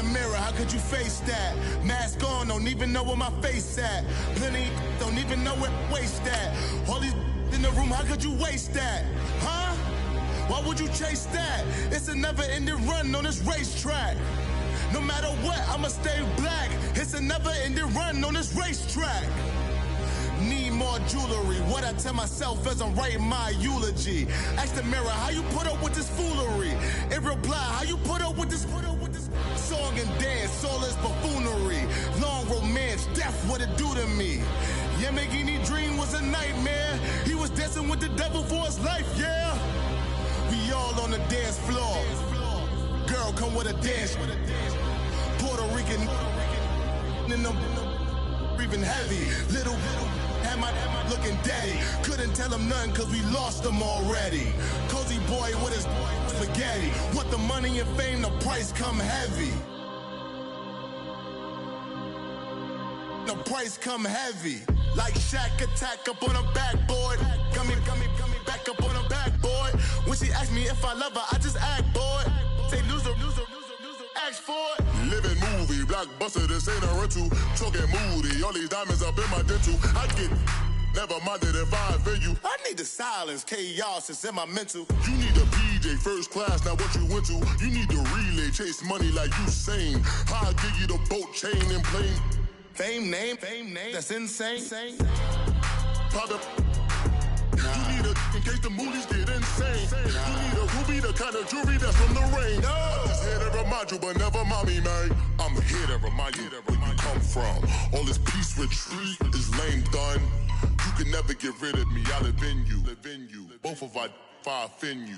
mirror, how could you face that? Mask on, don't even know where my face at. Plenty don't even know where waist at. All these in the room, how could you waste that? Huh? Why would you chase that? It's a never-ending run on this racetrack. No matter what, I'ma stay black. It's a never-ending run on this racetrack. Need more jewelry. What I tell myself as I'm writing my eulogy. Ask the mirror, how you put up with this foolery? It reply, how you put up with this song and dance, all this buffoonery. Long romance, death, what it do to me? Yeah, Yamagini dream was a nightmare. He was dancing with the devil for his life, yeah. We all on the dance floor. Girl, come with a dance. Puerto Rican in them breathing heavy. Little had my looking daddy. Couldn't tell him nothing cause we lost him already. Cozy boy with his spaghetti. With the money and fame, the price come heavy. The price come heavy. Like Shaq attack up on a backboard. Gummy, back up on a backboard. When she asked me if I love her, I just act bored. Say loser, ask for it. Living movie, blockbuster, this ain't a rental. Talking moody, all these diamonds up in my dental. I get never minded if I offend you. I need the silence, chaos is in my mental. You need a PJ, first class, not what you went to. You need the relay, chase money like you sane. I'll give you the boat, chain, and plane. Fame name, that's insane. Pop up. You need a in case the movies get insane. You need a ruby, the kind of jewelry that's from the rain. I'm just here to remind you, but never mommy, man. I'm here to remind you where you come from. All this peace retreat is lame done. You can never get rid of me. I live in you. Both of our offend you.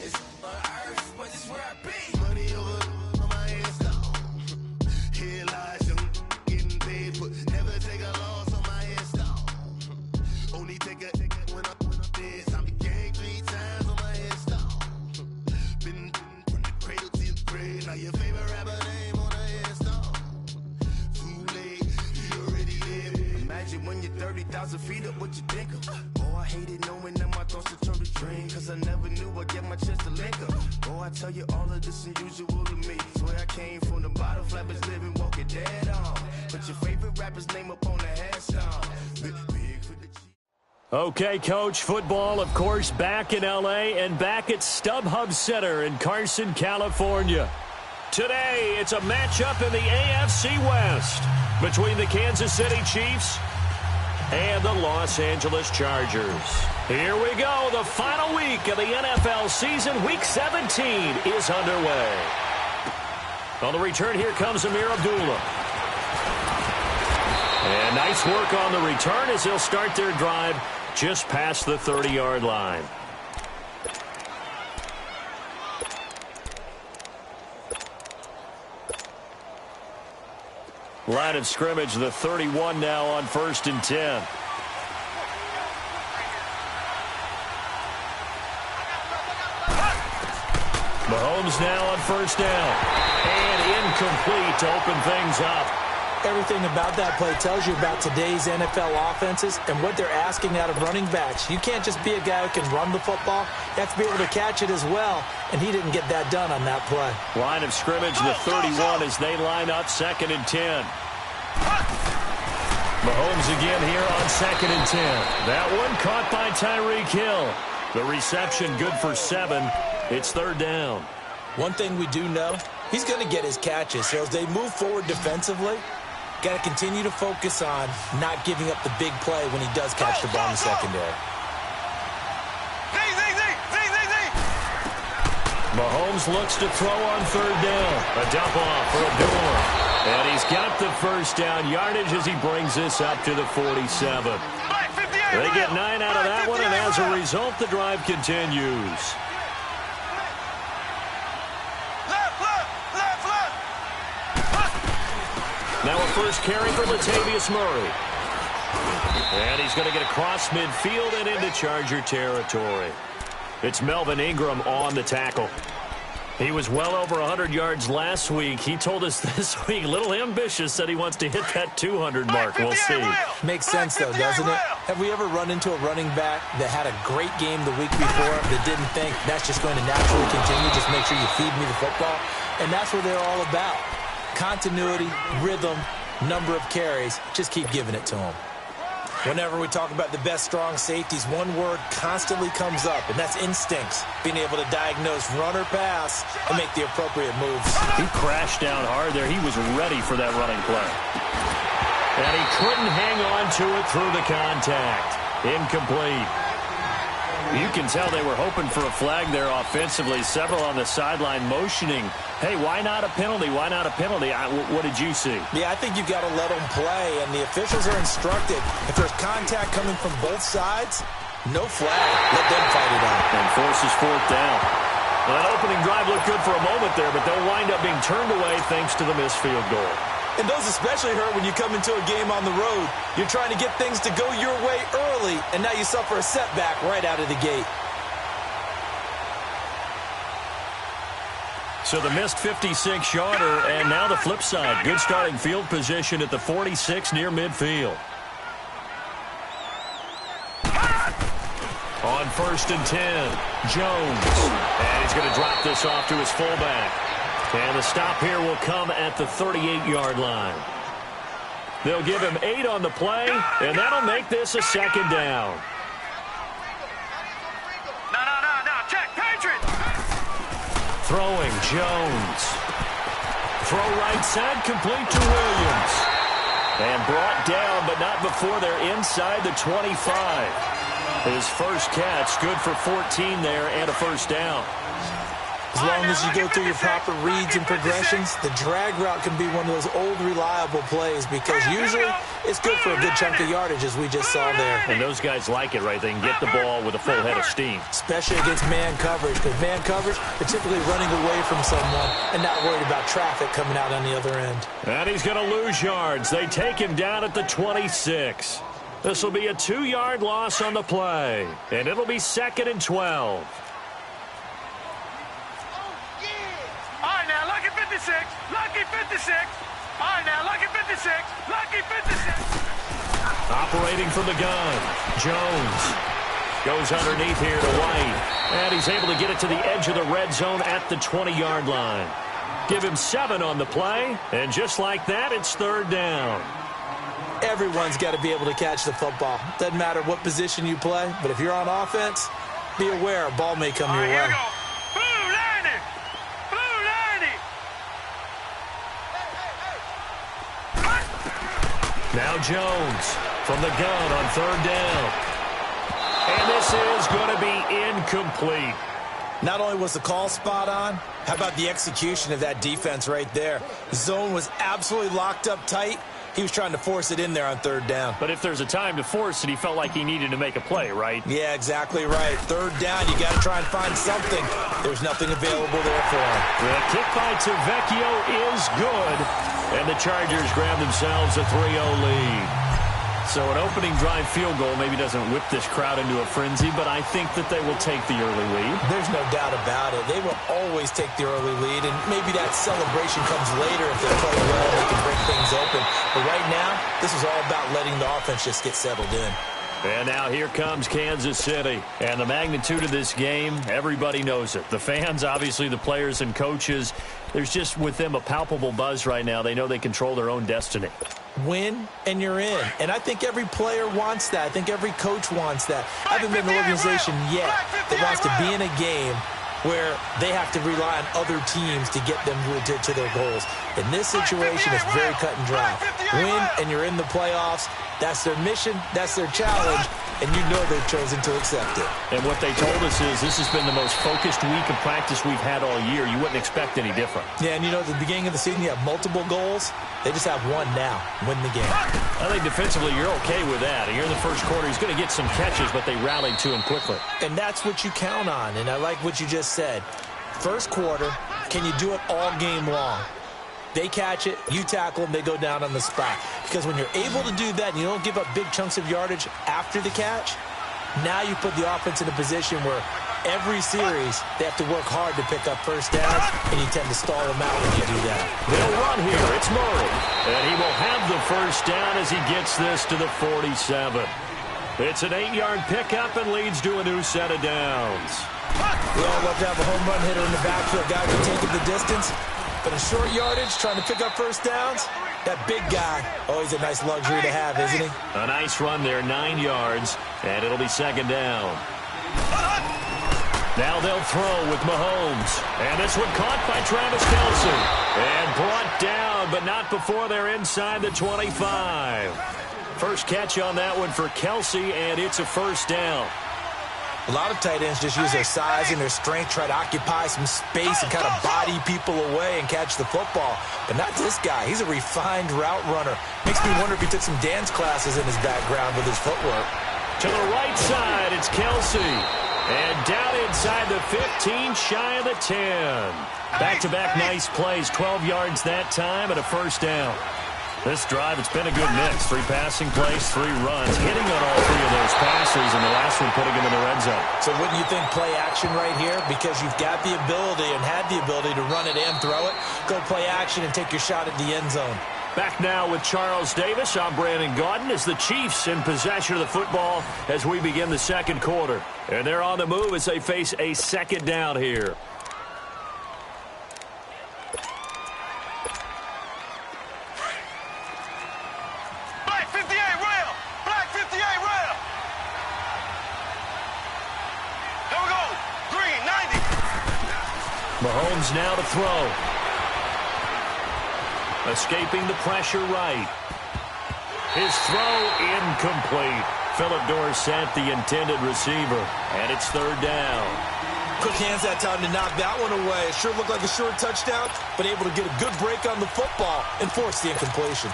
It's on earth, but it's where I be. Money over on my headstone. Here lies young, getting paid, but never take a loss on my headstone. Only take a when I'm dead. I'm gang 3 times on my headstone. Been from the cradle to the grave. Now your favorite rapper name on a headstone. Too late, you already live. Imagine when you're 30,000 feet up, what you think of? Oh, I hated knowing that my thoughts would turn to dream. Cause I never knew I'd get my chance to link up. Oh, I tell you all of this unusual to me. Swear I came from the bottom, flappers living, walking dead on. Put your favorite rapper's name up on the headstone. Big for the G. Okay, Coach, football, of course, back in L.A. and back at StubHub Center in Carson, California. Today, it's a matchup in the AFC West between the Kansas City Chiefs and the Los Angeles Chargers. Here we go. The final week of the NFL season. Week 17 is underway. On the return, here comes Amir Abdullah. And nice work on the return as they'll start their drive just past the 30-yard line. Line of scrimmage, the 31 now on 1st and 10. Mahomes now on 1st down. And incomplete to open things up. Everything about that play tells you about today's NFL offenses and what they're asking out of running backs. You can't just be a guy who can run the football. You have to be able to catch it as well, and he didn't get that done on that play. Line of scrimmage, the 31 as they line up 2nd and 10. Mahomes again here on 2nd and 10. That one caught by Tyreek Hill. The reception good for 7. It's 3rd down. One thing we do know, he's going to get his catches. So as they move forward defensively, got to continue to focus on not giving up the big play when he does catch the ball in the secondary. Mahomes looks to throw on 3rd down. A dump off for Abdullah. And he's got the 1st down yardage as he brings this up to the 47. They get 9 out of that one, and as a result, the drive continues. Now a first carry for Latavius Murray. And he's going to get across midfield and into Charger territory. It's Melvin Ingram on the tackle. He was well over 100 yards last week. He told us this week, a little ambitious, said he wants to hit that 200 mark. We'll see. Makes sense, though, doesn't it? Have we ever run into a running back that had a great game the week before that didn't think that's just going to naturally continue? Just make sure you feed me the football. And that's what they're all about. Continuity, rhythm, number of carries. Just keep giving it to them. Whenever we talk about the best strong safeties, one word constantly comes up, and that's instincts. Being able to diagnose run or pass and make the appropriate moves. He crashed down hard there. He was ready for that running play. And he couldn't hang on to it through the contact. Incomplete. You can tell they were hoping for a flag there offensively. Several on the sideline motioning, hey, why not a penalty? Why not a penalty? What did you see? Yeah, I think you've got to let them play, and the officials are instructed. If there's contact coming from both sides, no flag. Let them fight it out. And forces fourth down. Well, that opening drive looked good for a moment there, but they'll wind up being turned away thanks to the missed field goal. And those especially hurt when you come into a game on the road. You're trying to get things to go your way early, and now you suffer a setback right out of the gate. So the missed 56-yarder, and now the flip side. Good starting field position at the 46 near midfield. On 1st and 10, Jones. And he's going to drop this off to his fullback. And the stop here will come at the 38-yard line. They'll give him 8 on the play, and that'll make this a second down. No. Check, Patriot. Throwing, Jones. Throw right side, complete to Williams. And brought down, but not before they're inside the 25. His first catch, good for 14 there and a first down. As long as you go through your proper reads and progressions, the drag route can be one of those old reliable plays because usually it's good for a good chunk of yardage, as we just saw there. And those guys like it, right? They can get the ball with a full head of steam. Especially against man coverage, because man coverage, they're typically running away from someone and not worried about traffic coming out on the other end. And he's going to lose yards. They take him down at the 26. This will be a 2-yard loss on the play, and it'll be 2nd and 12. Lucky 56. All right, now, lucky 56. Lucky 56. Operating from the gun, Jones goes underneath here to White. And he's able to get it to the edge of the red zone at the 20-yard line. Give him 7 on the play, and just like that, it's 3rd down. Everyone's got to be able to catch the football. Doesn't matter what position you play, but if you're on offense, be aware a ball may come your way. Here we go. Now Jones from the gun on 3rd down. And this is going to be incomplete. Not only was the call spot on, how about the execution of that defense right there? The zone was absolutely locked up tight. He was trying to force it in there on 3rd down. But if there's a time to force it, he felt like he needed to make a play, right? Yeah, exactly right. 3rd down, you got to try and find something. There's nothing available there for him. The kick by Tavecchio is good. And the Chargers grab themselves a 3-0 lead. So an opening drive field goal maybe doesn't whip this crowd into a frenzy, but I think that they will take the early lead. There's no doubt about it. They will always take the early lead, and maybe that celebration comes later if they play well and they can break things open. But right now, this is all about letting the offense just get settled in. And now here comes Kansas City. And the magnitude of this game, everybody knows it. The fans, obviously the players and coaches, there's just with them a palpable buzz right now. They know they control their own destiny. Win, and you're in. And I think every player wants that. I think every coach wants that. I haven't been in an organization yet that wants to be in a game where they have to rely on other teams to get them to their goals. In this situation, it's very cut and dry. Win, and you're in the playoffs. That's their mission. That's their challenge. And you know they've chosen to accept it. And what they told us is this has been the most focused week of practice we've had all year. You wouldn't expect any different. Yeah, and you know, at the beginning of the season, you have multiple goals. They just have one now. Win the game. I think defensively you're okay with that. Here in the first quarter, he's going to get some catches, but they rallied to him quickly. And that's what you count on. And I like what you just said. First quarter, can you do it all game long? They catch it, you tackle them, they go down on the spot. Because when you're able to do that and you don't give up big chunks of yardage after the catch, now you put the offense in a position where every series they have to work hard to pick up first downs, and you tend to stall them out when you do that. They'll run here. It's Murray. And he will have the first down as he gets this to the 47. It's an 8-yard pickup and leads to a new set of downs. We all love to have a home run hitter in the backfield, guy who can take it the distance. But in short yardage, trying to pick up first downs, that big guy, always a nice luxury to have, isn't he? A nice run there, 9 yards, and it'll be second down. Now they'll throw with Mahomes. And this one caught by Travis Kelce. And brought down, but not before they're inside the 25. First catch on that one for Kelce, and it's a first down. A lot of tight ends just use their size and their strength, try to occupy some space and kind of body people away and catch the football. But not this guy. He's a refined route runner. Makes me wonder if he took some dance classes in his background with his footwork. To the right side, it's Kelce. And down inside the 15, shy of the 10. Back-to-back nice plays, 12 yards that time and a first down. This drive, it's been a good mix. 3 passing plays, 3 runs, hitting on all 3 of those passes, and the last one putting him in the red zone. So wouldn't you think play action right here? Because you've got the ability and had the ability to run it and throw it. Go play action and take your shot at the end zone. Back now with Charles Davis. I'm Brandon Gaudin as the Chiefs in possession of the football as we begin the second quarter. And they're on the move as they face a second down here. Mahomes now to throw. Escaping the pressure right. His throw incomplete. Philip Dorsett, the intended receiver. And it's third down. Quick hands that time to knock that one away. It sure looked like a short touchdown, but able to get a good break on the football and force the incompletion.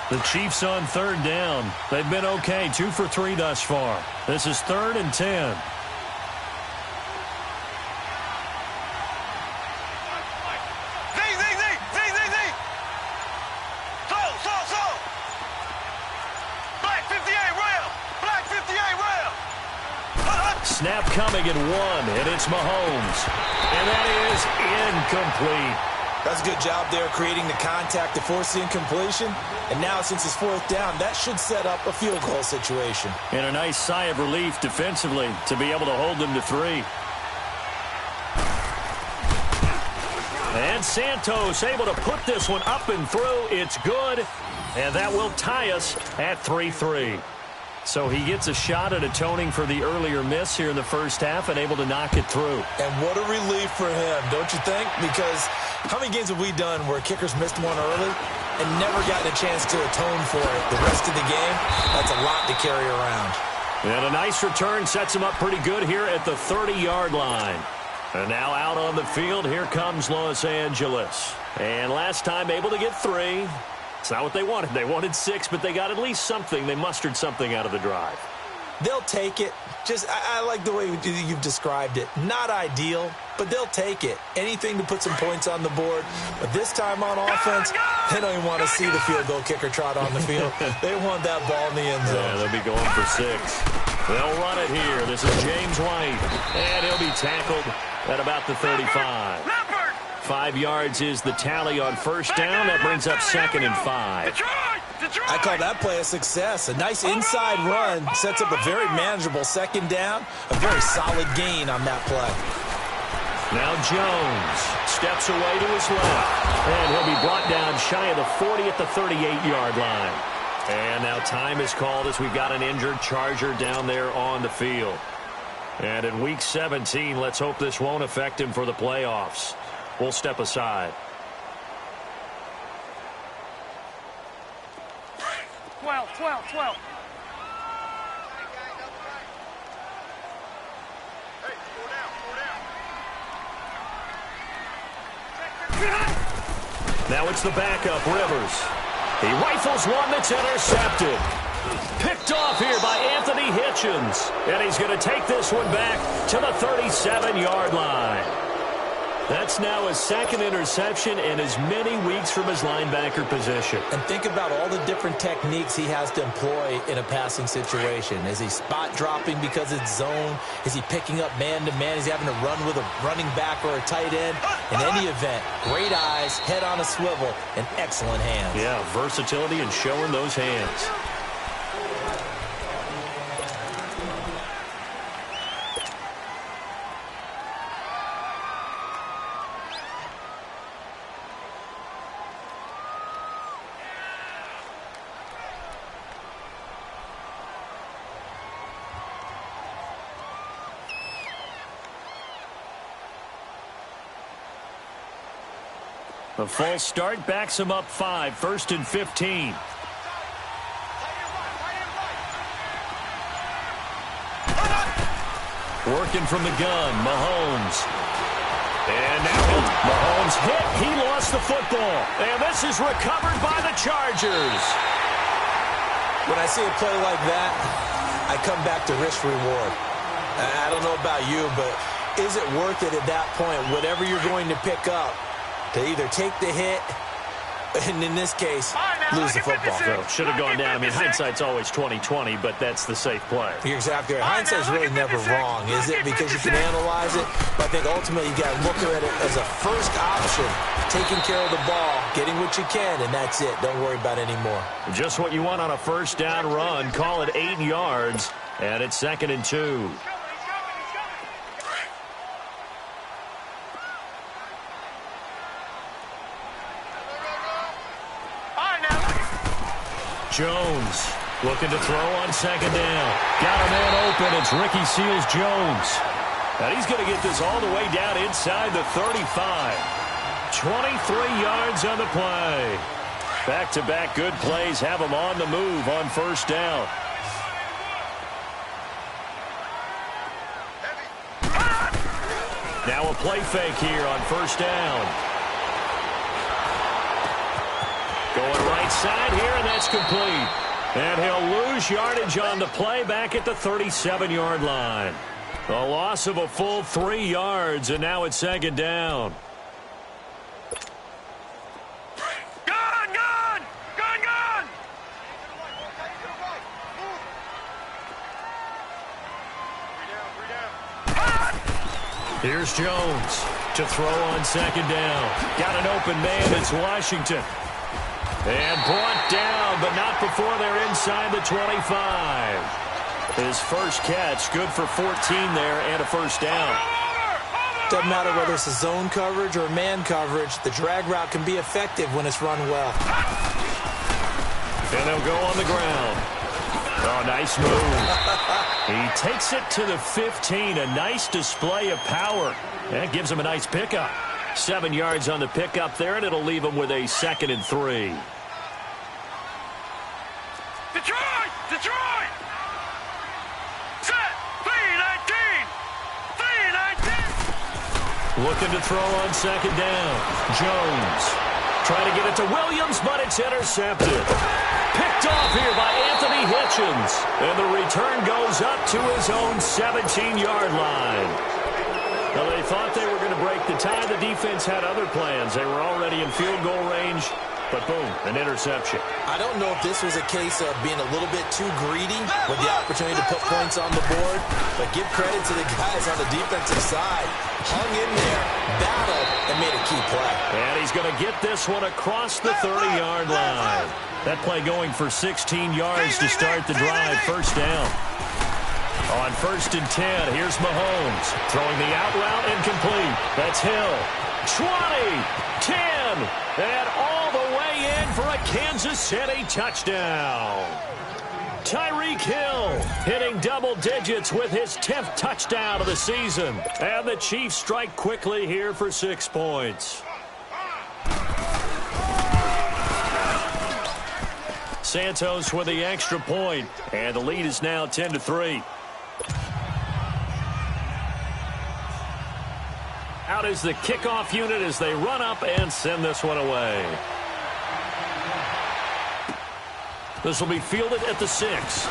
The Chiefs on third down. They've been okay, 2 for 3 thus far. This is 3rd and 10. Snap coming at 1, and it's Mahomes. And that is incomplete. That's a good job there creating the contact to force the incompletion. And now since it's 4th down, that should set up a field goal situation. And a nice sigh of relief defensively to be able to hold them to 3. And Santos able to put this one up and through. It's good. And that will tie us at 3-3. So he gets a shot at atoning for the earlier miss here in the first half and able to knock it through. And what a relief for him, don't you think? Because how many games have we done where kickers missed one early and never gotten a chance to atone for it the rest of the game? That's a lot to carry around. And a nice return sets him up pretty good here at the 30-yard line. And now out on the field, here comes Los Angeles. And last time able to get 3. It's not what they wanted. They wanted 6, but they got at least something. They mustered something out of the drive. They'll take it. I like the way you've described it. Not ideal, but they'll take it. Anything to put some points on the board. But this time on offense, they don't even want to see the field goal kicker trot on the field. They want that ball in the end zone. Yeah, they'll be going for 6. They'll run it here. This is James White. And he'll be tackled at about the 35. 5 yards is the tally on first down. That brings up 2nd and 5. I call that play a success. A nice inside run sets up a very manageable second down. A very solid gain on that play. Now Jones steps away to his left. And he'll be brought down shy of the 40 at the 38-yard line. And now time is called as we've got an injured Charger down there on the field. And in Week 17, let's hope this won't affect him for the playoffs. We'll step aside. 12. Now it's the backup, Rivers. He rifles one that's intercepted. Picked off here by Anthony Anthony Hitchens. And he's going to take this one back to the 37-yard line. That's now his second interception in as many weeks from his linebacker position. And think about all the different techniques he has to employ in a passing situation. Is he spot dropping because it's zone? Is he picking up man-to-man? Is he having to run with a running back or a tight end? In any event, great eyes, head on a swivel, and excellent hands. Yeah, versatility and showing those hands. The false start backs him up 5, 1st and 15. Working from the gun, Mahomes. And now Mahomes hit. He lost the football. And this is recovered by the Chargers. When I see a play like that, I come back to risk reward. I don't know about you, but is it worth it at that point, whatever you're going to pick up, to either take the hit, and in this case, lose the football? So should have gone down. I mean, hindsight's always 20/20, but that's the safe play. You're exactly right. Hindsight's really never wrong, is it? Because you can analyze it, but I think ultimately you got to look at it as a first option, taking care of the ball, getting what you can, and that's it. Don't worry about it anymore. Just what you want on a first down run. Call it 8 yards, and it's 2nd and 2. Jones looking to throw on 2nd down. Got a man open. It's Ricky Seals-Jones. And he's going to get this all the way down inside the 35. 23 yards on the play. Back-to-back good plays have him on the move on first down. Now a play fake here on first down. Going right side here, and that's complete. And he'll lose yardage on the play back at the 37-yard line. A loss of a full 3 yards, and now it's 2nd down. Gun! Gun! Gun! Gun! Here's Jones to throw on 2nd down. Got an open man. It's Washington. And brought down, but not before they're inside the 25. His first catch, good for 14 there and a first down. Doesn't matter whether it's a zone coverage or man coverage, the drag route can be effective when it's run well. And they'll go on the ground. Oh, nice move. He takes it to the 15, a nice display of power. That gives him a nice pickup. 7 yards on the pickup there, and it'll leave him with a 2nd and 3. Detroit! Detroit! Set! 3-19! 3-19! Looking to throw on 2nd down. Jones trying to get it to Williams, but it's intercepted. Picked off here by Anthony Hitchens. And the return goes up to his own 17-yard line. Well, they thought they were going to break the tie. The defense had other plans. They were already in field goal range, but boom, an interception. I don't know if this was a case of being a little bit too greedy with the opportunity to put points on the board, but give credit to the guys on the defensive side. Hung in there, battled, and made a key play. And he's going to get this one across the 30-yard line. That play going for 16 yards to start the drive. First down. On 1st and 10, here's Mahomes throwing the out route incomplete. That's Hill. 20, 10, and all the way in for a Kansas City touchdown. Tyreek Hill hitting double digits with his 10th touchdown of the season. And the Chiefs strike quickly here for 6 points. Santos with the extra point, and the lead is now 10-3. Out is the kickoff unit as they run up and send this one away. This will be fielded at the 6.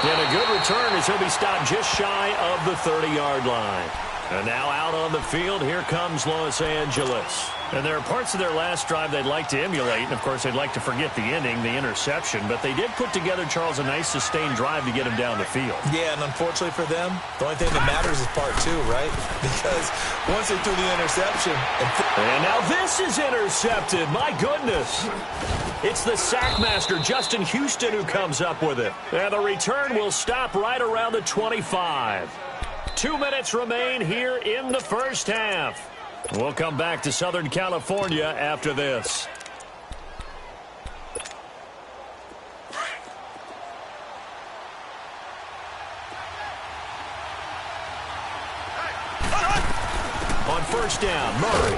And a good return as he'll be stopped just shy of the 30-yard line. And now out on the field, here comes Los Angeles. And there are parts of their last drive they'd like to emulate. And, of course, they'd like to forget the inning, the interception. But they did put together, Charles, a nice sustained drive to get him down the field. Yeah, and unfortunately for them, the only thing that matters is part two, right? Because once they threw the interception. And now this is intercepted. My goodness. It's the sackmaster, Justin Houston, who comes up with it. And the return will stop right around the 25. 2 minutes remain here in the first half. We'll come back to Southern California after this. On first down, Murray.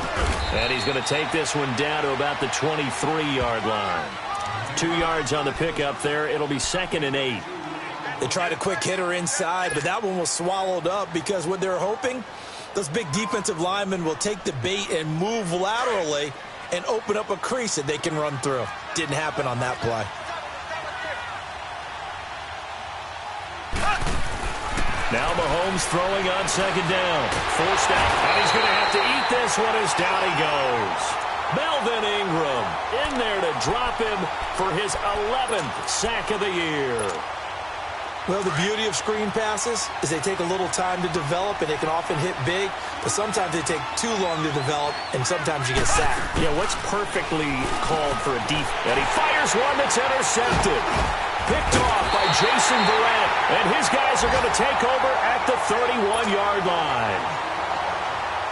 And he's going to take this one down to about the 23-yard line. 2 yards on the pickup there. It'll be 2nd and 8. They tried a quick hitter inside, but that one was swallowed up because what they're hoping, those big defensive linemen will take the bait and move laterally and open up a crease that they can run through. Didn't happen on that play. Now Mahomes throwing on 2nd down. Forced out, and he's going to have to eat this one as down he goes. Melvin Ingram in there to drop him for his 11th sack of the year. Well, the beauty of screen passes is they take a little time to develop, and they can often hit big, but sometimes they take too long to develop, and sometimes you get sacked. Yeah, what's perfectly called for a deep, and he fires one that's intercepted. Picked off by Jason Verrett, and his guys are going to take over at the 31-yard line.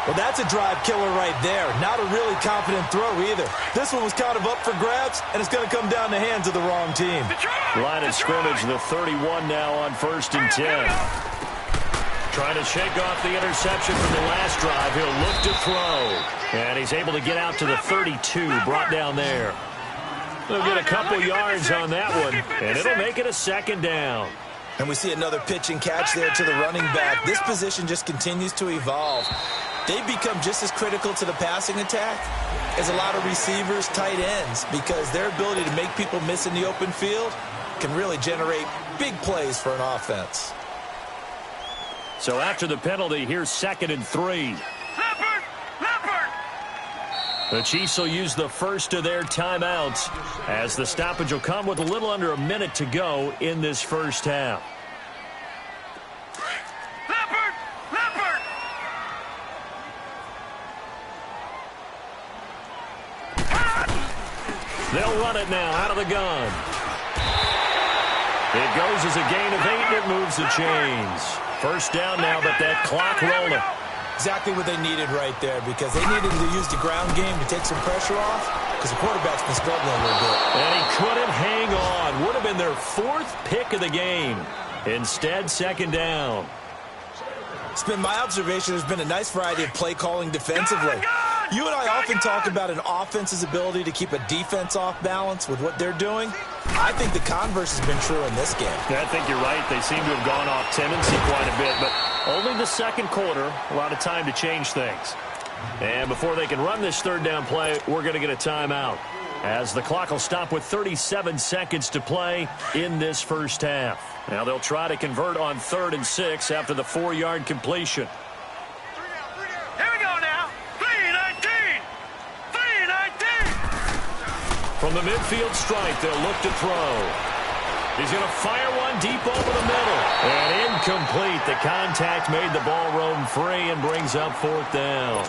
Well, that's a drive killer right there. Not a really confident throw either. This one was kind of up for grabs, and it's going to come down the hands of the wrong team. Line of scrimmage, the 31 now on 1st and 10. Trying to shake off the interception from the last drive. He'll look to throw. And he's able to get out to the 32, brought down there. They'll get a couple yards on that one, and it'll make it a 2nd down. And we see another pitch and catch there to the running back. This position just continues to evolve. They've become just as critical to the passing attack as a lot of receivers, tight ends, because their ability to make people miss in the open field can really generate big plays for an offense. So after the penalty, here's 2nd and 3. The Chiefs will use the first of their timeouts as the stoppage will come with a little under a minute to go in this first half. They'll run it now out of the gun. It goes as a gain of 8, and it moves the chains. First down now, but that clock rolling. Exactly what they needed right there, because they needed to use the ground game to take some pressure off, because the quarterback's been struggling a little bit. And he couldn't hang on. Would have been their 4th pick of the game. Instead, 2nd down. It's been my observation there's been a nice variety of play calling defensively. You and I often talk about an offense's ability to keep a defense off balance with what they're doing. I think the converse has been true in this game. Yeah, I think you're right. They seem to have gone off tendency quite a bit, but only the 2nd quarter, a lot of time to change things. And before they can run this 3rd down play, we're going to get a timeout, as the clock will stop with 37 seconds to play in this first half. Now they'll try to convert on 3rd and 6 after the 4-yard completion. Here we go now. 3-19. 3-19. From the midfield stripe, they'll look to throw. He's going to fire one deep over the middle. And incomplete. The contact made the ball roam free and brings up 4th down.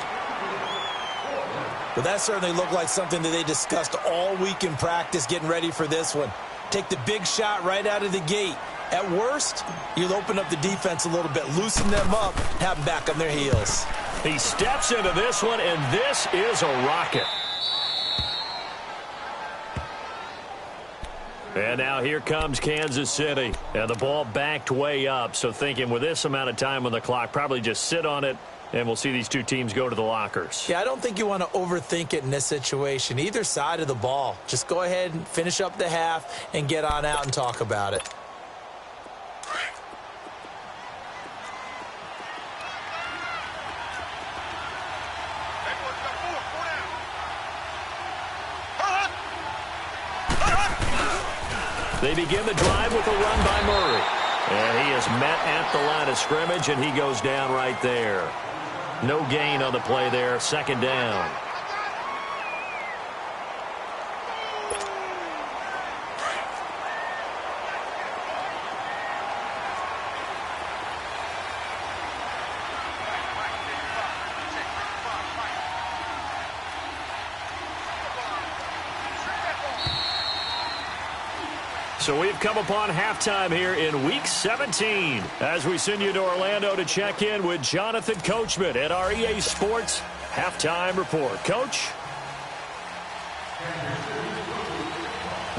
Well, that certainly looked like something that they discussed all week in practice getting ready for this one. Take the big shot right out of the gate. At worst, you'll open up the defense a little bit, loosen them up, have them back on their heels. He steps into this one, and this is a rocket. And now here comes Kansas City. And the ball backed way up, so thinking with this amount of time on the clock, probably just sit on it, and we'll see these two teams go to the lockers. Yeah, I don't think you want to overthink it in this situation. Either side of the ball. Just go ahead and finish up the half and get on out and talk about it. They begin the drive with a run by Murray. And he is met at the line of scrimmage, and he goes down right there. No gain on the play there. Second down. So we've come upon halftime here in Week 17 as we send you to Orlando to check in with Jonathan Coachman at our EA Sports Halftime Report. Coach?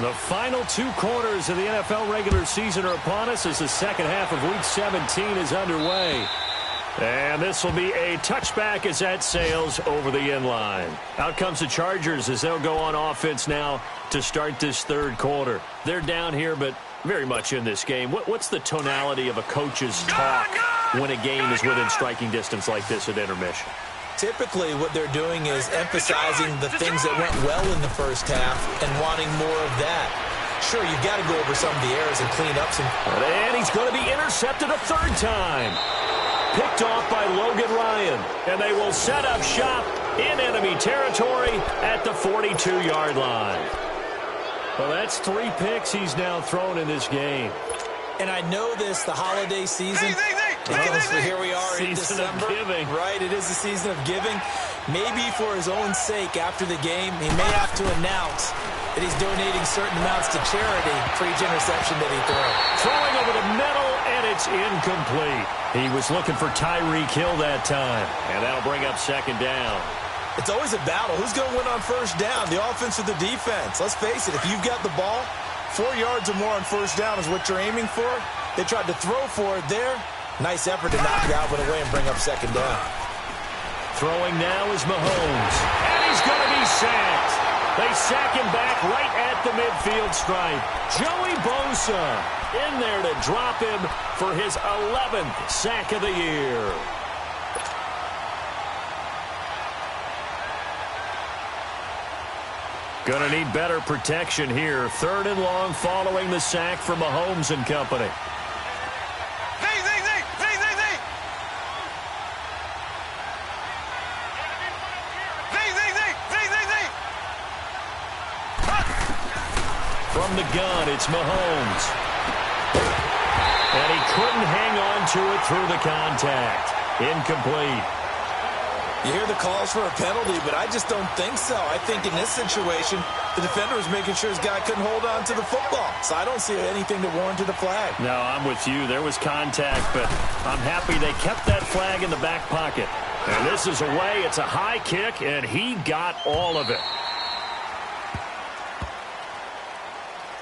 The final 2 quarters of the NFL regular season are upon us as the second half of Week 17 is underway. And this will be a touchback as that sails over the end line. Out comes the Chargers as they'll go on offense now to start this third quarter. They're down here, but very much in this game. What's the tonality of a coach's talk when a game is within striking distance like this at intermission? Typically, what they're doing is emphasizing the things that went well in the first half and wanting more of that. Sure, you've got to go over some of the errors and clean up some. And he's going to be intercepted a third time. Picked off by Logan Ryan. And they will set up shop in enemy territory at the 42-yard line. Well, that's 3 picks he's now thrown in this game. And I know this, the holiday season. Here we are in December. Right, it is the season of giving. Maybe for his own sake after the game, he may have to announce that he's donating certain amounts to charity for each interception that he throws. Throwing over the middle, and it's incomplete. He was looking for Tyreek Hill that time, and that'll bring up second down. It's always a battle. Who's going to win on first down, the offense or the defense? Let's face it, if you've got the ball, 4 yards or more on first down is what you're aiming for. They tried to throw for it there. Nice effort to knock Galvin away and bring up second down. Throwing now is Mahomes, and he's going to be sacked. They sack him back right at the midfield stripe. Joey Bosa in there to drop him for his 11th sack of the year. Going to need better protection here. 3rd and long following the sack from Mahomes and company. From the gun, it's Mahomes. And he couldn't hang on to it through the contact. Incomplete. You hear the calls for a penalty, but I just don't think so. I think in this situation, the defender was making sure his guy couldn't hold on to the football. So I don't see anything to warrant a flag. No, I'm with you. There was contact, but I'm happy they kept that flag in the back pocket. And this is away. It's a high kick, and he got all of it.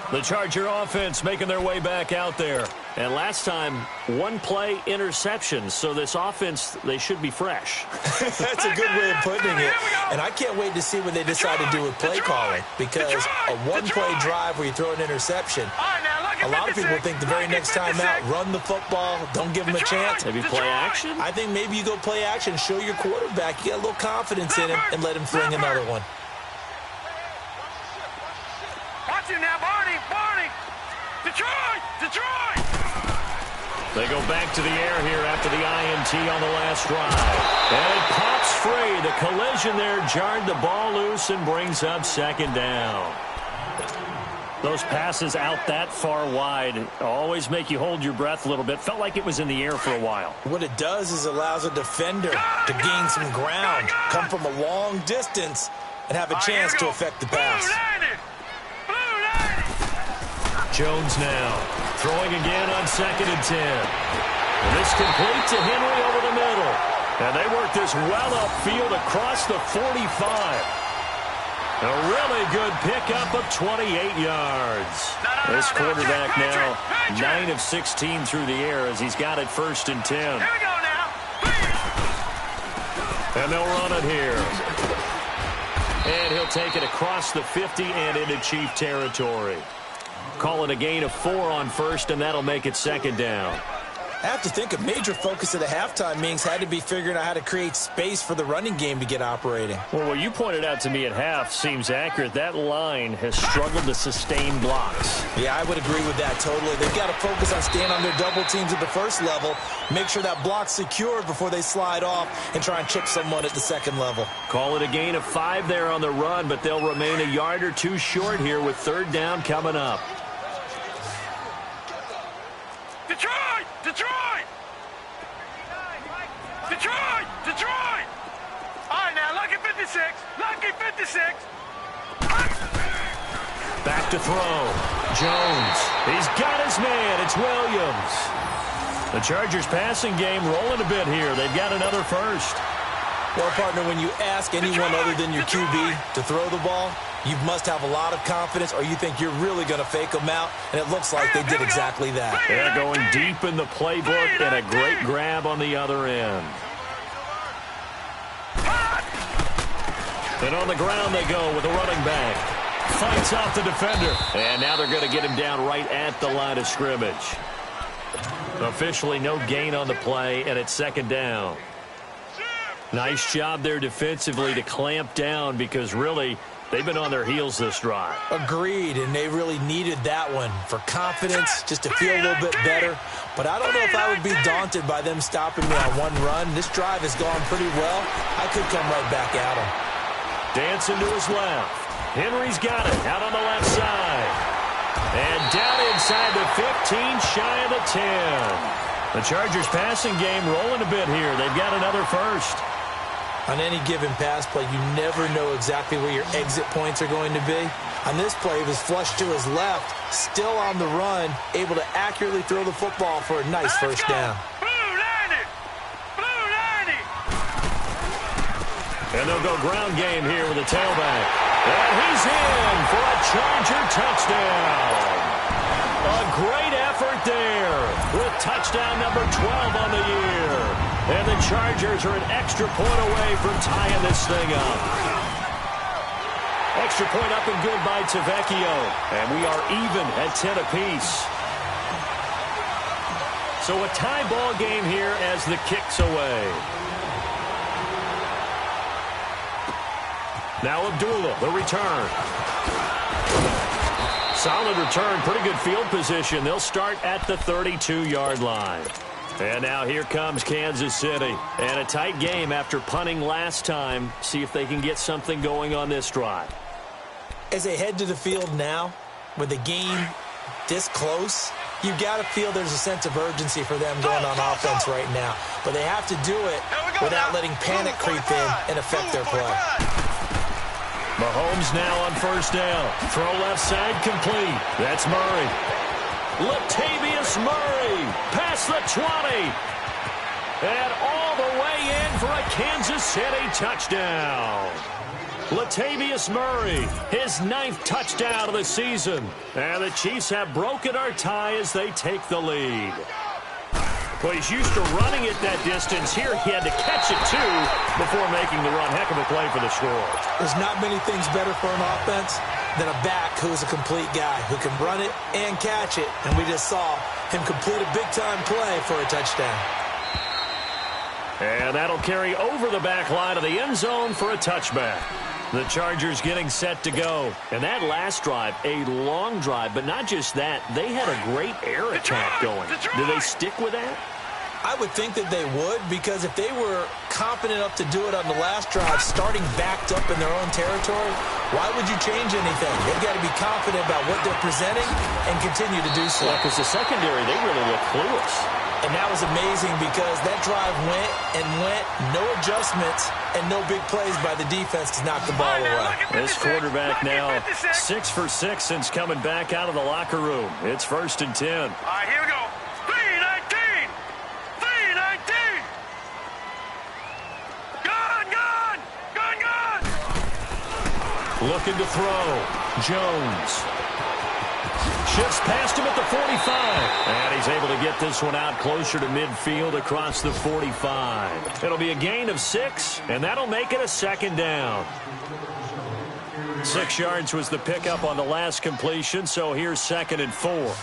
The Charger offense making their way back out there. And last time, 1-play interception. So this offense, they should be fresh. That's a good way of putting it. And I can't wait to see what they decide to do with play calling. Because a 1-play drive where you throw an interception, a lot of people think the very next time out, run the football, don't give them a chance. Maybe play action? I think maybe you go play action, show your quarterback, you get a little confidence in him, and let him fling another one. Watch him now, Barney! Detroit! They go back to the air here after the INT on the last drive. And it pops free. The collision there jarred the ball loose and brings up second down. Those passes out that far wide always make you hold your breath a little bit. Felt like it was in the air for a while. What it does is allows a defender to gain some ground, come from a long distance, and have a chance to affect the pass. Jones now throwing again on 2nd and 10. And this complete to Henry over the middle. And they work this well upfield across the 45. A really good pickup of 28 yards. This quarterback now 9 of 16 through the air as he's got it 1st and 10. Here we go now. And they'll run it here. And he'll take it across the 50 and into Chief territory. Call it a gain of 4 on 1st, and that'll make it 2nd down. I have to think a major focus of the halftime meetings had to be figuring out how to create space for the running game to get operating. Well, what you pointed out to me at half seems accurate. That line has struggled to sustain blocks. Yeah, I would agree with that totally. They've got to focus on staying on their double teams at the first level, make sure that block's secured before they slide off and try and chip someone at the second level. Call it a gain of 5 there on the run, but they'll remain a yard or two short here with third down coming up. Detroit! Detroit! Detroit! Detroit! All right, now, lucky 56. Lucky 56. Back to throw. Jones. He's got his man. It's Williams. The Chargers passing game rolling a bit here. They've got another first. Well, partner, when you ask anyone other than your QB to throw the ball, you must have a lot of confidence or you think you're really going to fake them out, and it looks like they did exactly that. They're going deep in the playbook and a great grab on the other end. And on the ground they go with a running back. Fights off the defender. And now they're going to get him down right at the line of scrimmage. Officially no gain on the play, and it's second down. Nice job there defensively to clamp down because really they've been on their heels this drive. Agreed, and they really needed that one for confidence, just to feel a little bit better. But I don't know if I would be daunted by them stopping me on one run. This drive has gone pretty well. I could come right back at them. Dancing to his left. Henry's got it out on the left side. And down inside the 15, shy of the 10. The Chargers passing game rolling a bit here. They've got another first. On any given pass play, you never know exactly where your exit points are going to be. On this play, he was flushed to his left, still on the run, able to accurately throw the football for a nice first down. Blue 90! Blue 90! And they'll go ground game here with a tailback. And he's in for a Charger touchdown. A great effort there with touchdown number 12 on the year. And the Chargers are an extra point away from tying this thing up. Extra point up and good by Tavecchio. And we are even at 10 apiece. So a tie ball game here as the kick's away. Now Abdullah, the return. Solid return, pretty good field position. They'll start at the 32-yard line. And now here comes Kansas City. And a tight game after punting last time. See if they can get something going on this drive. As they head to the field now, with the game this close, you've got to feel there's a sense of urgency for them going on offense right now. But they have to do it without letting panic creep in and affect their play. Mahomes now on first down. Throw left side complete. That's Murray. Latavius Murray past the 20. And all the way in for a Kansas City touchdown. Latavius Murray, his 9th touchdown of the season. And the Chiefs have broken our tie as they take the lead. Well, he's used to running it that distance. Here he had to catch it, too, before making the run. Heck of a play for the score. There's not many things better for an offense than a back who is a complete guy who can run it and catch it. And we just saw him complete a big-time play for a touchdown. And that'll carry over the back line of the end zone for a touchback. The Chargers getting set to go. And that last drive, a long drive, but not just that. They had a great air attack going. Do they stick with that? I would think that they would, because if they were confident enough to do it on the last drive, starting backed up in their own territory, why would you change anything? They've got to be confident about what they're presenting and continue to do so. Yeah, because the secondary, they really look clueless. And that was amazing because that drive went and went, no adjustments, and no big plays by the defense to knock the ball away. This quarterback now 6 for 6 since coming back out of the locker room. It's 1st and 10. All right, here we go. 3-19. 3-19. Gun, gun. Gun, gun. Looking to throw. Jones. Shifts past him at the 45. And he's able to get this one out closer to midfield across the 45. It'll be a gain of 6, and that'll make it a second down. 6 yards was the pickup on the last completion, so here's 2nd and 4. Over.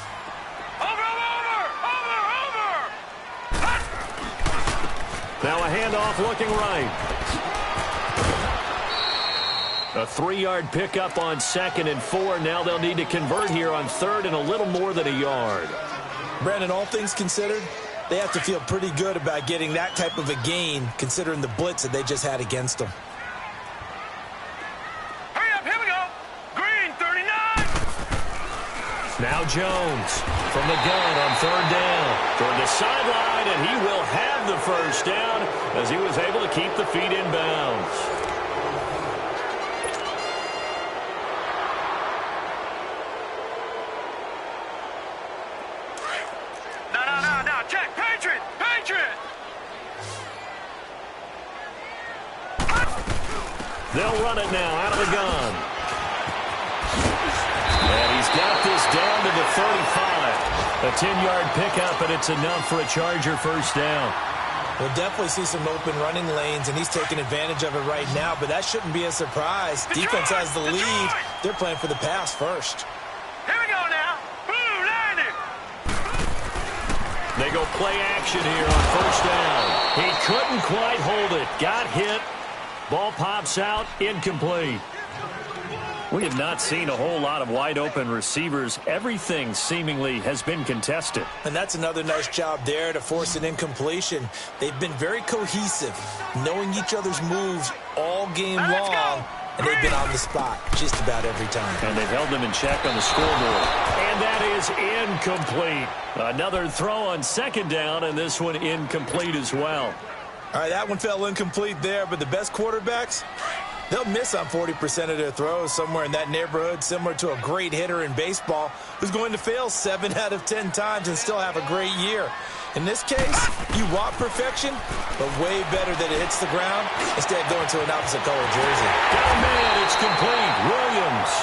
handoff looking right. A 3-yard pickup on 2nd and 4. Now they'll need to convert here on 3rd and a little more than a yard. Brandon, all things considered, they have to feel pretty good about getting that type of a gain, considering the blitz that they just had against them. Hurry up, here we go. Green, 39. Now Jones from the gun on 3rd down. Toward the sideline, and he will have the first down as he was able to keep the feet in bounds. No, check. Patriot. They'll run it now out of the gun. And he's got this down to the 35. A 10-yard pickup, and it's enough for a Charger first down. We'll definitely see some open running lanes, and he's taking advantage of it right now, but that shouldn't be a surprise. Defense has the lead. They're playing for the pass first. Here we go now. Blue, landing. They go play action here on first down. He couldn't quite hold it. Got hit. Ball pops out. Incomplete. We have not seen a whole lot of wide-open receivers. Everything seemingly has been contested. And that's another nice job there to force an incompletion. They've been very cohesive, knowing each other's moves all game long, and they've been on the spot just about every time. And they've held them in check on the scoreboard. And that is incomplete. Another throw on 2nd down, and this one incomplete as well. All right, that one fell incomplete there, but the best quarterbacks, they'll miss on 40% of their throws, somewhere in that neighborhood, similar to a great hitter in baseball who's going to fail 7 out of 10 times and still have a great year. In this case, you want perfection, but way better that it hits the ground instead of going to an opposite color jersey. Down man, it's complete. Williams.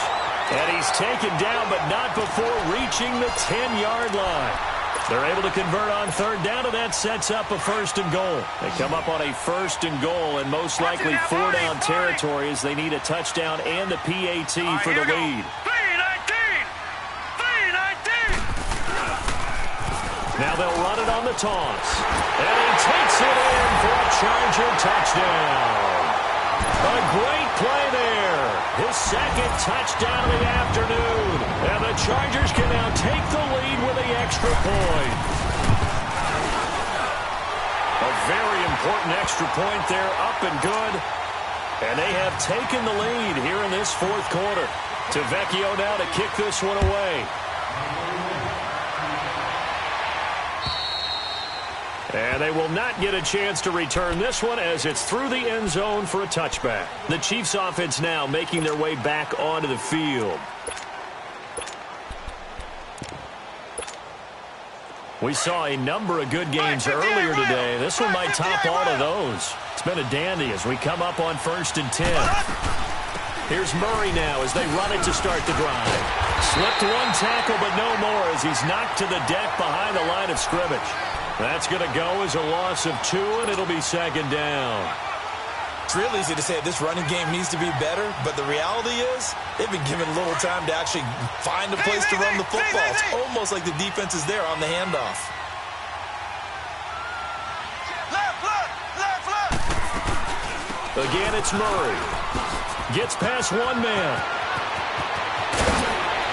And he's taken down, but not before reaching the 10-yard line. They're able to convert on 3rd down, and that sets up a 1st and goal. They come up on a 1st and goal, and most likely 4-down territory as they need a touchdown and the PAT for the lead. 3-19. Now they'll run it on the toss. And he takes it in for a Charger touchdown. A great play there. His 2nd touchdown of the afternoon. And the Chargers can now take the lead with the extra point. A very important extra point there, up and good. And they have taken the lead here in this 4th quarter. Tavecchio now to kick this one away. And they will not get a chance to return this one as it's through the end zone for a touchback. The Chiefs offense now making their way back onto the field. We saw a number of good games earlier today. This one might top all of those. It's been a dandy as we come up on 1st and 10. Here's Murray now as they run it to start the drive. Slipped one tackle, but no more as he's knocked to the deck behind the line of scrimmage. That's going to go as a loss of 2, and it'll be 2nd down. It's real easy to say this running game needs to be better, but the reality is they've been given little time to actually find a place to run the football. It's almost like the defense is there on the handoff. Left. Again, it's Murray. Gets past one man.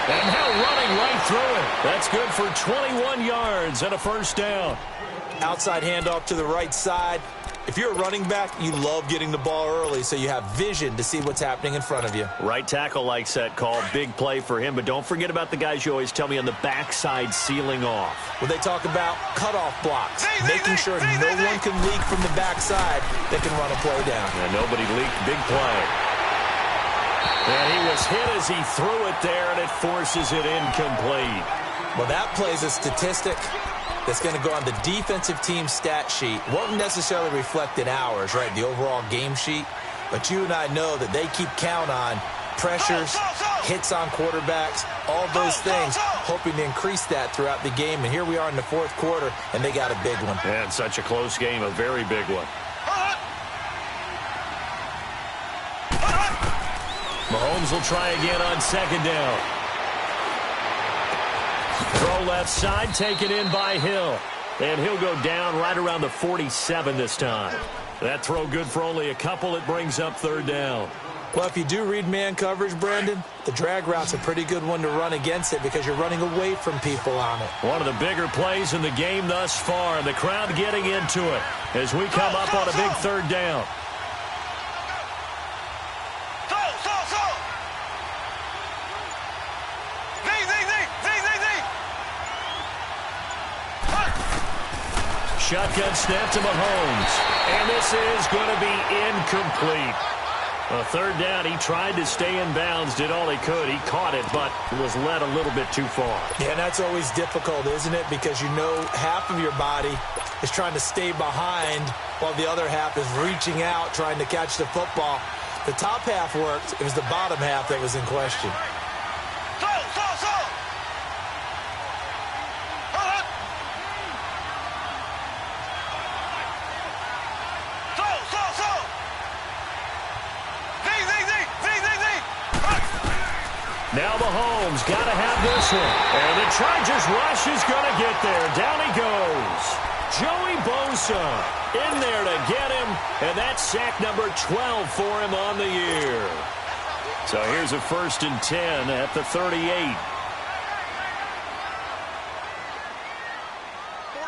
And now running right through it. That's good for 21 yards and a 1st down. Outside handoff to the right side. If you're a running back, you love getting the ball early so you have vision to see what's happening in front of you. Right tackle likes that call. Big play for him. But don't forget about the guys you always tell me on the backside sealing off. Well, they talk about cutoff blocks, making sure no one can leak from the backside that can run a play down. And nobody leaked. Big play. And he was hit as he threw it there, and it forces it incomplete. Well, that plays a statistic that's going to go on the defensive team stat sheet. Won't necessarily reflect in ours, right, the overall game sheet. But you and I know that they keep count on pressures, hits on quarterbacks, all those things, hoping to increase that throughout the game. And here we are in the 4th quarter, and they got a big one. And such a close game, a very big one. Mahomes will try again on 2nd down. Throw left side, taken in by Hill. And he'll go down right around the 47 this time. That throw good for only a couple. It brings up third down. Well, if you do read man coverage, Brandon, the drag route's a pretty good one to run against it because you're running away from people on it. One of the bigger plays in the game thus far, and the crowd getting into it as we come up on a big third down. Shotgun snap to Mahomes. And this is going to be incomplete. A third down, he tried to stay in bounds, did all he could. He caught it, but was led a little bit too far. Yeah, and that's always difficult, isn't it? Because you know half of your body is trying to stay behind while the other half is reaching out, trying to catch the football. The top half worked. It was the bottom half that was in question. Now Mahomes got to have this one. And the Chargers rush is going to get there. Down he goes. Joey Bosa in there to get him. And that's sack number 12 for him on the year. So here's a 1st and 10 at the 38.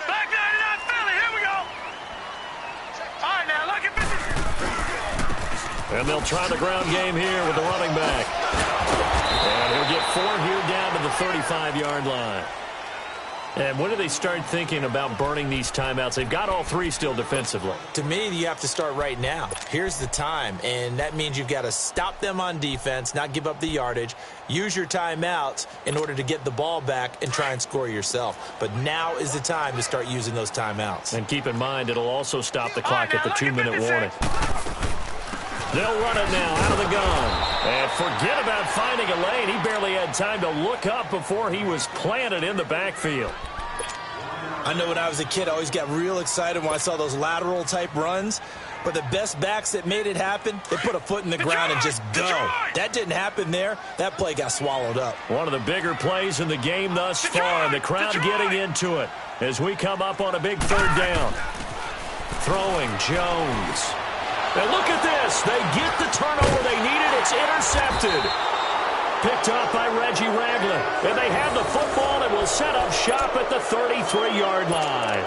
Back 99 Philly, here we go. All right, now, look at this. And they'll try the ground game here with the running back. And he'll get 4 here down to the 35-yard line. And when do they start thinking about burning these timeouts? They've got all 3 still defensively. To me, you have to start right now. Here's the time, and that means you've got to stop them on defense, not give up the yardage, use your timeouts in order to get the ball back and try and score yourself. But now is the time to start using those timeouts. And keep in mind, it'll also stop the clock at the 2-minute warning. They'll run it now out of the gun. And forget about finding a lane. He barely had time to look up before he was planted in the backfield. I know when I was a kid, I always got real excited when I saw those lateral-type runs. But the best backs that made it happen, they put a foot in the ground and just go. That didn't happen there. That play got swallowed up. One of the bigger plays in the game thus far. And the crowd getting into it as we come up on a big third down. Throwing Jones. And look at this. They get the turnover they needed. It's intercepted. Picked up by Reggie Ragland. And they have the football and will set up shop at the 33-yard line.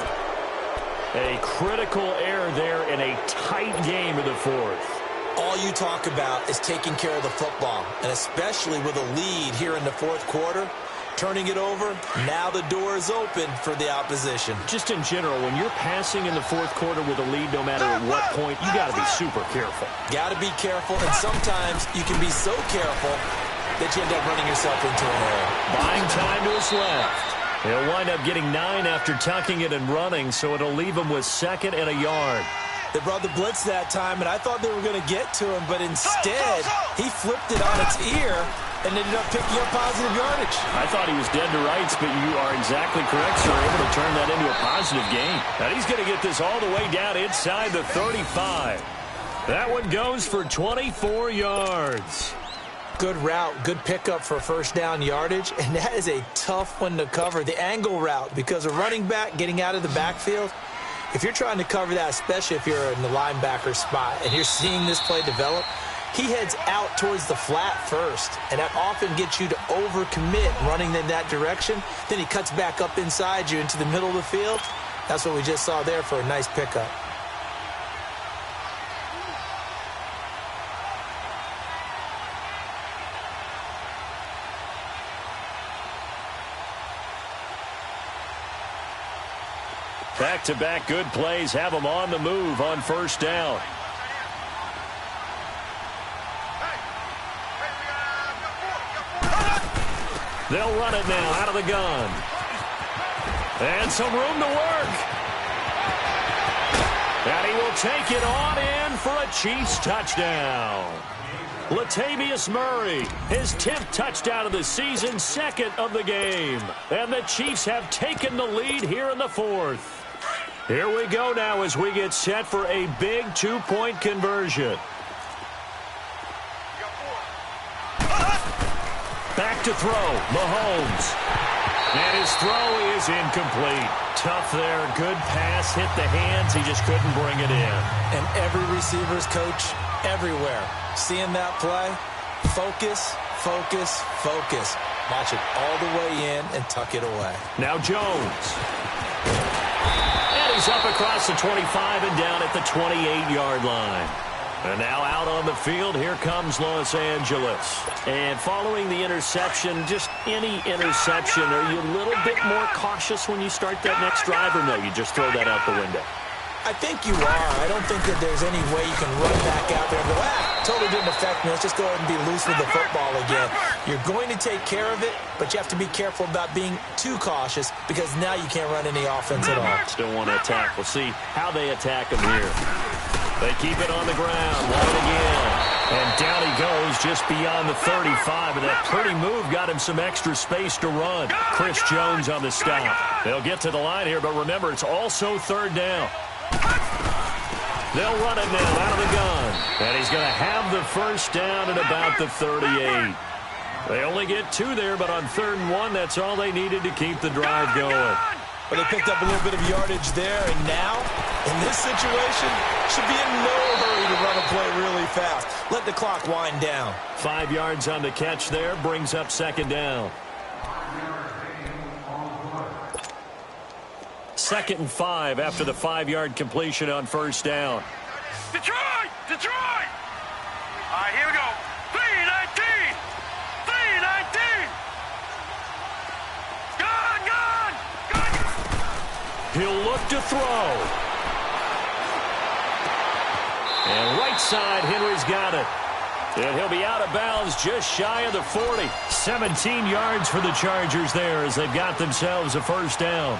A critical error there in a tight game in the 4th. All you talk about is taking care of the football, and especially with a lead here in the 4th quarter. Turning it over, now the door is open for the opposition. Just in general, when you're passing in the 4th quarter with a lead, no matter at what point, you got to be super careful. Got to be careful, and sometimes you can be so careful that you end up running yourself into an error. Buying time to his left. He'll wind up getting 9 after tucking it and running, so it'll leave him with 2nd and a yard. They brought the blitz that time, and I thought they were going to get to him, but instead, he flipped it on its ear and ended up picking up positive yardage. I thought he was dead to rights, but you are exactly correct, sir. Able to turn that into a positive gain. Now he's going to get this all the way down inside the 35. That one goes for 24 yards. Good route, good pickup for 1st down yardage, and that is a tough one to cover. The angle route, because a running back getting out of the backfield, if you're trying to cover that, especially if you're in the linebacker spot and you're seeing this play develop, he heads out towards the flat first, and that often gets you to overcommit running in that direction. Then he cuts back up inside you into the middle of the field. That's what we just saw there for a nice pickup. Back-to-back good plays have them on the move on 1st down. They'll run it now out of the gun. And some room to work. And he will take it on in for a Chiefs touchdown. Latavius Murray, his 10th touchdown of the season, 2nd of the game. And the Chiefs have taken the lead here in the 4th. Here we go now as we get set for a big 2-point conversion. Back to throw, Mahomes. And his throw is incomplete. Tough there. Good pass. Hit the hands. He just couldn't bring it in. And every receiver's coach everywhere. Seeing that play, focus, focus, focus. Watch it all the way in and tuck it away. Now Jones. And he's up across the 25 and down at the 28-yard line. And now out on the field, here comes Los Angeles. And following the interception, just any interception, are you a little bit more cautious when you start that next drive, or no, you just throw that out the window? I think you are. I don't think that there's any way you can run back out there and go, totally didn't affect me. Let's just go ahead and be loose with the football again. You're going to take care of it, but you have to be careful about being too cautious because now you can't run any offense at all. Still want to attack. We'll see how they attack him here. They keep it on the ground. Wide again. And down he goes just beyond the 35. And that pretty move got him some extra space to run. Chris Jones on the stop. They'll get to the line here, but remember, it's also third down. They'll run it now out of the gun. And he's going to have the first down at about the 38. They only get 2 there, but on 3rd and 1, that's all they needed to keep the drive going. But they picked up a little bit of yardage there, and now, in this situation, should be in no hurry to run a play really fast. Let the clock wind down. 5 yards on the catch there, brings up 2nd down. 2nd and 5 after the 5-yard completion on 1st down. Detroit! Detroit! All right, here we go. 3-19! 3-19! Gone! He'll look to throw. And right side, Henry's got it. And he'll be out of bounds just shy of the 40. 17 yards for the Chargers there as they've got themselves a 1st down.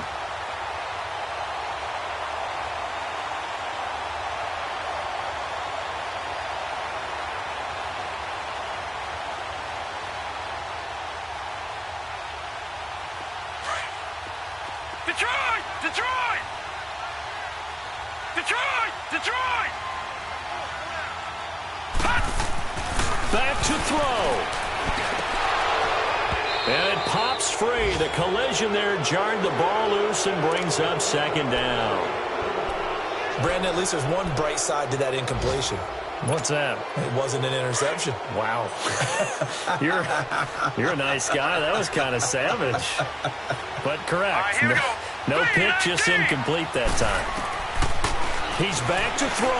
Detroit! Detroit! Detroit! Detroit! Back to throw. And it pops free. The collision there jarred the ball loose and brings up 2nd down. Brandon, at least there's one bright side to that incompletion. What's that? It wasn't an interception. Wow. You're a nice guy. That was kind of savage. But correct. No pick, just incomplete that time. He's back to throw.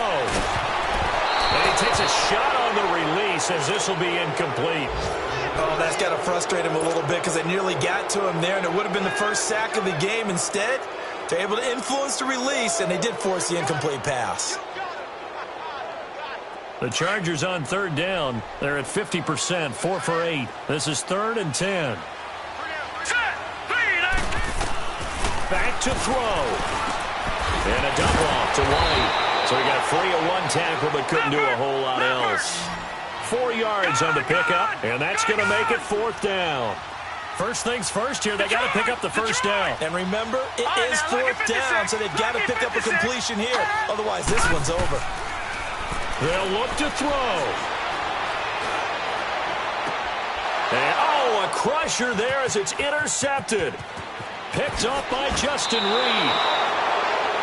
And he takes a shot on the release as this will be incomplete. Oh, that's got to frustrate him a little bit because they nearly got to him there, and it would have been the first sack of the game. Instead, they're able to influence the release, and they did force the incomplete pass. The Chargers on 3rd down. They're at 50%, 4 for 8. This is 3rd and 10. Back to throw. And a dump off to White. So he got free of 1 tackle but couldn't do a whole lot else. 4 yards on the pickup, and that's going to make it 4th down. First things first here, they got to pick up the 1st down. And remember, it is 4th down, so they've got to pick up a completion here. Otherwise, this one's over. They'll look to throw. And, a crusher there as it's intercepted. Picked up by Justin Reed.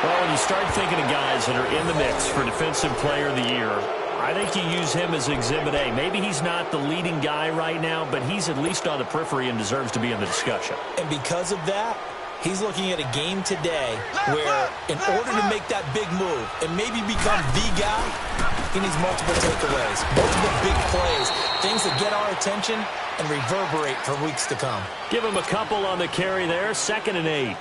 Well, when you start thinking of guys that are in the mix for Defensive Player of the Year, I think you use him as Exhibit A. Maybe he's not the leading guy right now, but he's at least on the periphery and deserves to be in the discussion. And because of that, he's looking at a game today where in order to make that big move and maybe become the guy, he needs multiple takeaways, multiple big plays, things that get our attention and reverberate for weeks to come. Give him a couple on the carry there, 2nd and 8.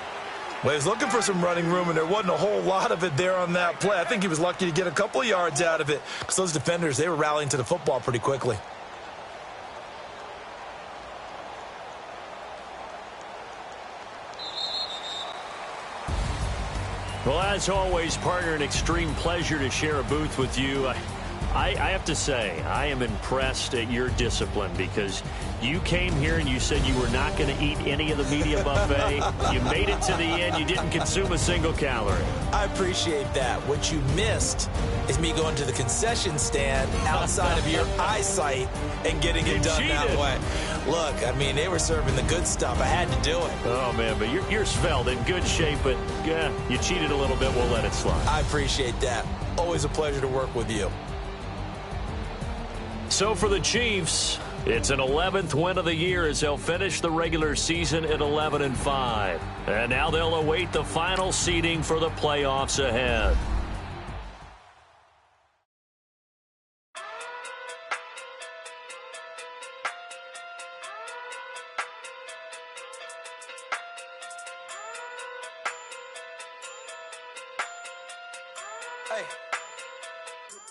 Well, he's looking for some running room, and there wasn't a whole lot of it there on that play. I think he was lucky to get a couple of yards out of it because those defenders, they were rallying to the football pretty quickly. Well, as always, partner, an extreme pleasure to share a booth with you. I have to say, I am impressed at your discipline because you came here and you said you were not going to eat any of the media buffet. You made it to the end. You didn't consume a single calorie. I appreciate that. What you missed is me going to the concession stand outside of your eyesight and getting it done that way. Look, I mean, they were serving the good stuff. I had to do it. Oh, man, but you're svelte, in good shape, but you cheated a little bit. We'll let it slide. I appreciate that. Always a pleasure to work with you. So for the Chiefs, it's an 11th win of the year as they'll finish the regular season at 11-5. And now they'll await the final seeding for the playoffs ahead. Hey.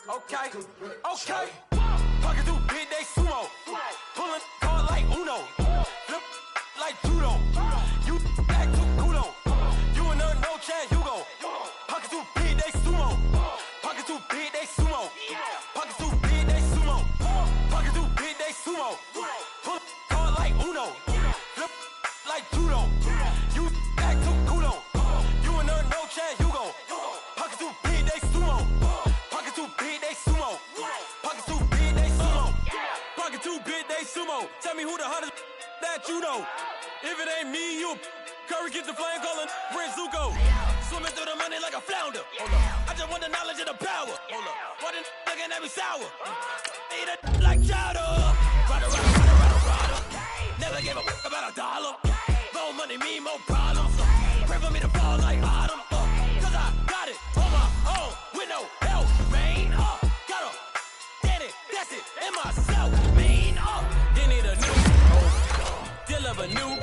Okay. Pocket through big day sumo. Pulling card like Uno. Flip like judo. You act too kudo. You and her no chance, you go. Pocket through big day sumo. Pocket through big day sumo. Pocket through big day sumo. Pocket through big day sumo. Pull card like Uno. Flip like judo. You act too kudo. You and her no chance, you go. Pocket through big day sumo. Pocket through big day sumo. Pocket through big day sumo. Pocket through big day sumo. Tell me who the hottest that you know. If it ain't me, you Curry gets the flame calling Prince Zuko. Swimming through the money like a flounder. I just want the knowledge and the power. Why the looking at me sour? Eat it like chowder. Rada. Never gave a about $1. More money mean more problems. Pray for me to fall like autumn. Cause I got it on my own with no help, man. Got a daddy, that's it, and myself, mean. They need a new, deliver new,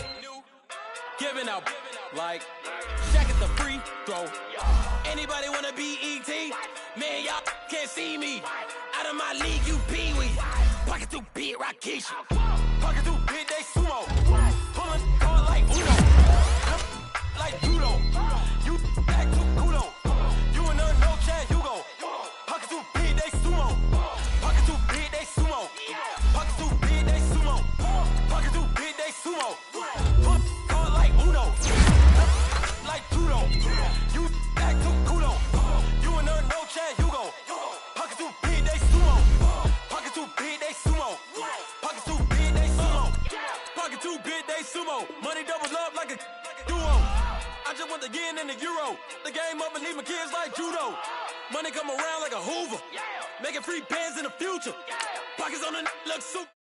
giving out like Shaq at the free throw. Anybody wanna be ET? Man, y'all can't see me. Out of my league, you pee-wee. Pocket through beat Rakish. Pocket through big day sumo. Pulling card like Uno. Like judo. You act too kudo. You and her no chance, you go. Pocket through big day sumo. Pocket through big day sumo. Pocket through big day sumo. Pocket through big day sumo. Pull card like Uno. Like judo. You act too kudo. You and her no chance, you go. Pocket through big day sumo. Pocket through big day sumo. Pocket through big day sumo. Pocket through big day sumo. Money doubles up like a duo. I just want the yen and the euro. The game up and leave my kids like judo. Money come around like a Hoover. Making free bands in the future. Pockets on the look super.